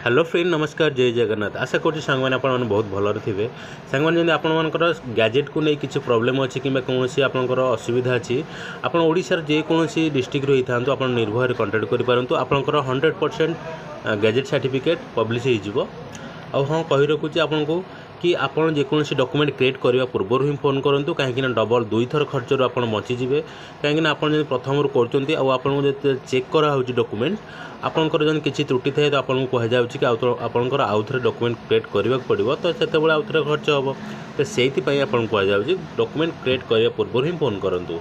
Hello friend नमस्कार जय जगन्नाथ आशा करुँच सांग मैंने बहुत भलरे थे सांग मैंने आपर गैजेट को नहीं किसी प्रोब्लेम अच्छी कि कौन आपंकर असुविधा अच्छी आप ओडिशार जेकोसी डिस्ट्रिक्ट होता आप निर्भय कंटाक्ट करूँ आपंकर 100% गैजेट सर्टिफिकेट पब्लिश हो हाँ कही रखुच्छी आपन को कि आपड़ जेकोसी डॉक्यूमेंट क्रिएट करने पूर्व ही फोन करूँ कहीं डबल दुई थर खर्चर आप बचीजे कहीं आप प्रथम कर चेक कराऊँ डॉक्यूमेंट आपंकर जब किसी त्रुटि थाए तो आपको कहुँ कि आपंकर आउ थे डॉक्यूमेंट क्रिएट करने पड़ो तो से आउ थे खर्च हम तो से आपको कहुँ डॉक्यूमेंट क्रिएट करने पूर्व ही फोन करूँ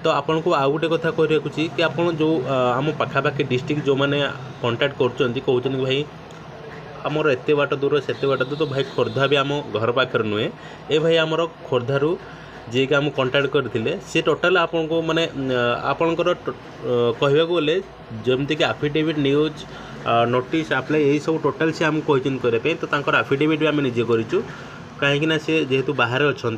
तो आपन को आउ गोटे कथा कही रखुच्छी कि आप जो आम पाखापाखि डिस्ट्रिक्ट जो मैंने कंटाक्ट कर भाई आमर एत बाट दूर से बाट दूर तो भाई खोर्धा भी आम घर पाखे नुहे ए भाई आमर खोर्धारू जी कि आम कंटाक्ट करते सी टोटाल आपन को माने आपणकर कहवा गले जमती कि आफिडेविट न्यूज नोटिस अप्लाई यही सब टोटाल से आमको करने तो तांकर आफिडेविट भी आम निजे करूँ कहीं सी जेहेतु बाहर अच्छा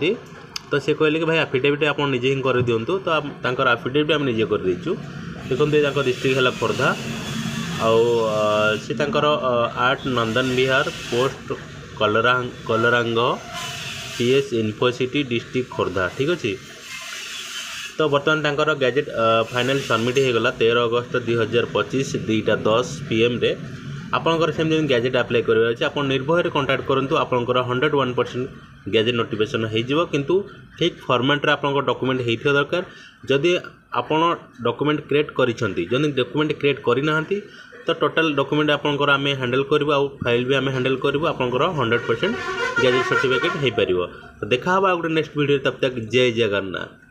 तो सी कहले कि भाई आफिडेविट आप निजे ही कर दिंतु तो तांकर आफिडेविट भी आम निजे कर देचु देखते डिस्ट्रिक्ट है खोर्धा आउ सी आर्ट नंदन विहार पोस्ट कलरांग PS इन्फोसिटी डिस्ट्रिक्ट खोर्धा ठीक अच्छे तो बर्तमान गैजेट फाइनल सबमिट होगला 13 अगस्त 2025 2:10 PM रे आपंकर सेम गैजेट अप्लाई करवार आप निर्भय कंटाक्ट करूँ आपंकर 101% गैजेट नोटिफिकेशन हो किंतु ठीक फॉर्मेट आप डॉक्यूमेंट होता दरकार जदि आपड़ डॉक्यूमेंट क्रिएट करिसेंती जदि डॉक्यूमेंट क्रिएट करना तो टोटाल डॉक्यूमेंट आपंकर आम हैंडल करूँ आउ फाइल भी आम हैंडल करूँ आपंकर 100% गैजेट सर्टिफिकेट हो पार तो देखा गोटे नेक्स्ट वीडियो तब तक जय जगन्नाथ।